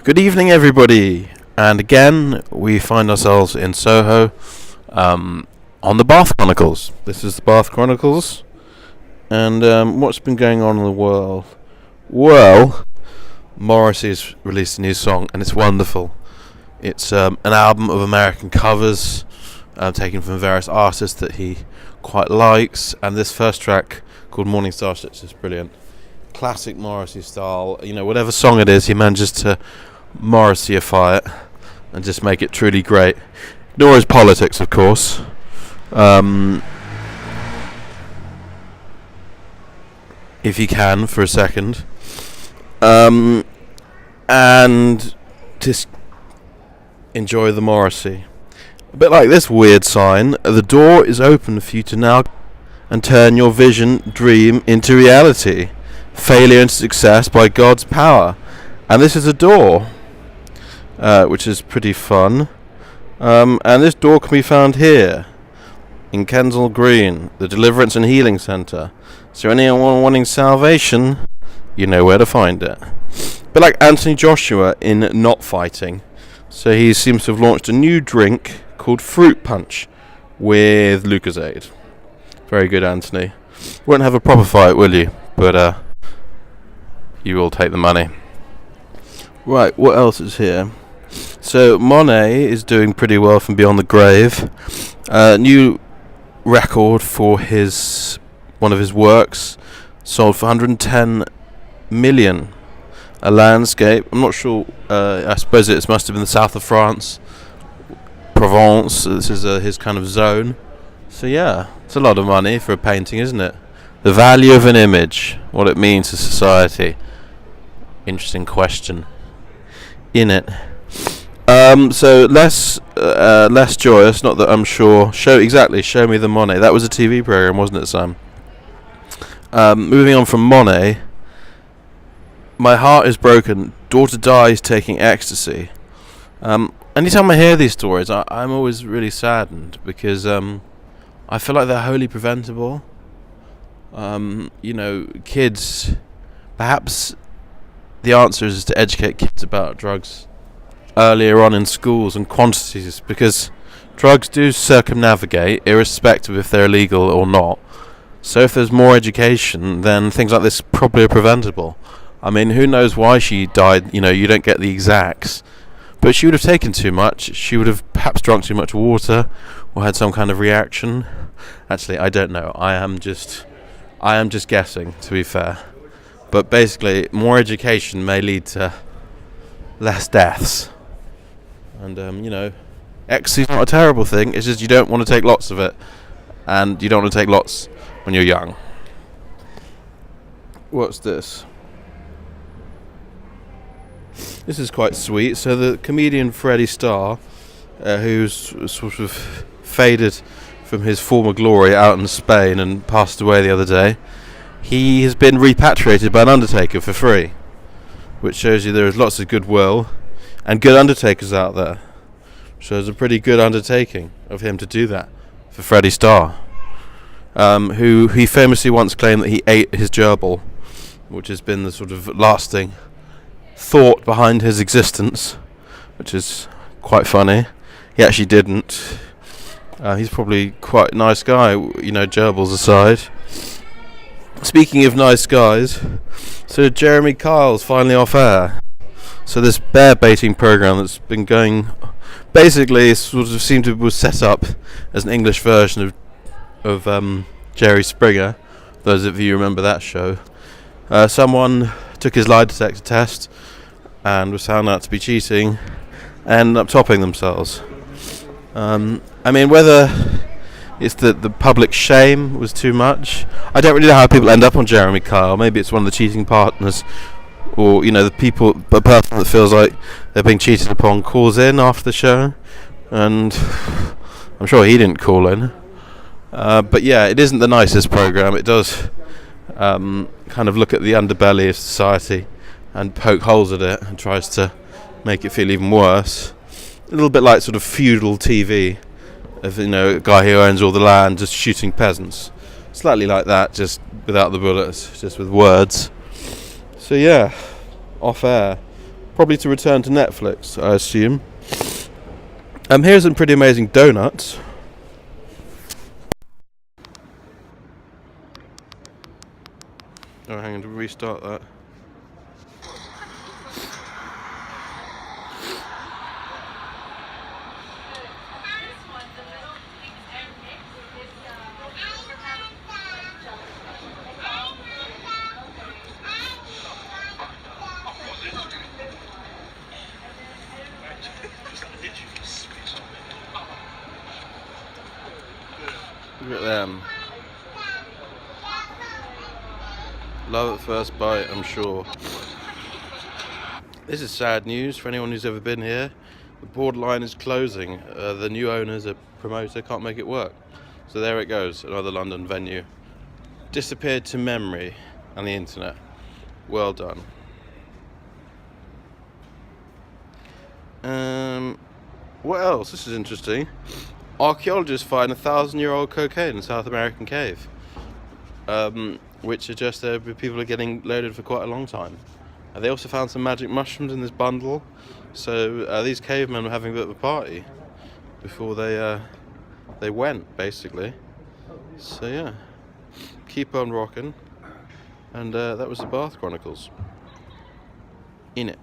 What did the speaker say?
Good evening, everybody, and again we find ourselves in Soho on the Bath Chronicles. This is the Bath Chronicles, and what's been going on in the world? Well, Morrissey's released a new song, and it's wonderful. It's an album of American covers taken from various artists that he quite likes, and this first track called Morning Starships is brilliant. Classic Morrissey style, whatever song it is, he manages to Morrisseyify it and just make it truly great. Ignore his politics, of course. If you can, for a second. And just enjoy the Morrissey. A bit like this weird sign: the door is open for you to now and turn your vision, dream into reality. Failure into success by God's power. And this is a door, which is pretty fun. And this door can be found here, in Kensal Green, the Deliverance and Healing Centre. So anyone wanting salvation, you know where to find it. But like Anthony Joshua in Not Fighting. So he seems to have launched a new drink called Fruit Punch with Lucozade. Very good, Anthony. Won't have a proper fight, will you? But you will take the money. Right, what else is here? So Monet is doing pretty well from Beyond the Grave. New record for one of his works, sold for 110 million. A landscape. I'm not sure. I suppose it must have been the south of France, Provence. This is his kind of zone. So yeah, it's a lot of money for a painting, isn't it? The value of an image, what it means to society. Interesting question. In it. So less joyous. Not that I'm sure. Show Me the Monet. That was a TV program, wasn't it, Sam? Moving on from Monet. My heart is broken. Daughter dies taking ecstasy. Anytime I hear these stories, I'm always really saddened because I feel like they're wholly preventable. Kids. Perhaps the answer is to educate kids about drugs earlier on in schools and quantities, because drugs do circumnavigate irrespective if they're illegal or not. So if there's more education, then things like this probably are preventable. I mean, who knows why she died? You don't get the exacts, but she would have taken too much. She would have perhaps drunk too much water or had some kind of reaction. Actually, I don't know. I am just guessing, to be fair. But basically, more education may lead to less deaths. And, ecstasy's not a terrible thing. It's just you don't want to take lots of it. And you don't want to take lots when you're young. What's this? This is quite sweet. So the comedian Freddie Starr, who's sort of faded from his former glory out in Spain and passed away the other day, he has been repatriated by an undertaker for free, which shows you there is lots of goodwill and good undertakers out there. Shows a pretty good undertaking of him to do that for Freddie Starr, who he famously once claimed that he ate his gerbil, which has been the sort of lasting thought behind his existence, which is quite funny. He actually didn't. He's probably quite a nice guy, gerbils aside. Speaking of nice guys, so Jeremy Kyle's finally off air. So this bear baiting program that's been going, basically sort of seemed to was set up as an English version of Jerry Springer. Those of you remember that show. Someone took his lie detector test and was found out to be cheating and ended up topping themselves. Whether it's the public shame was too much. I don't really know how people end up on Jeremy Kyle. Maybe it's one of the cheating partners, or the person that feels like they're being cheated upon calls in after the show, and I'm sure he didn't call in. But yeah, it isn't the nicest program. It does kind of look at the underbelly of society and poke holes at it and tries to make it feel even worse. A little bit like sort of feudal TV, of a guy who owns all the land just shooting peasants. Slightly like that, just without the bullets, just with words. So yeah, off air. Probably to return to Netflix, I assume. Here's some pretty amazing donuts. Oh, hang on, to restart that. Look at them. Love at first bite, I'm sure. This is sad news for anyone who's ever been here. The borderline is closing. The new owners, a promoter, can't make it work. So there it goes, another London venue. Disappeared to memory and the internet. Well done. What else? This is interesting. Archaeologists find 1,000-year-old cocaine in South American cave, which suggests that people are getting loaded for quite a long time. They also found some magic mushrooms in this bundle, so these cavemen were having a bit of a party before they went, basically. So yeah, keep on rocking, and that was the Bath Chronicles. In it.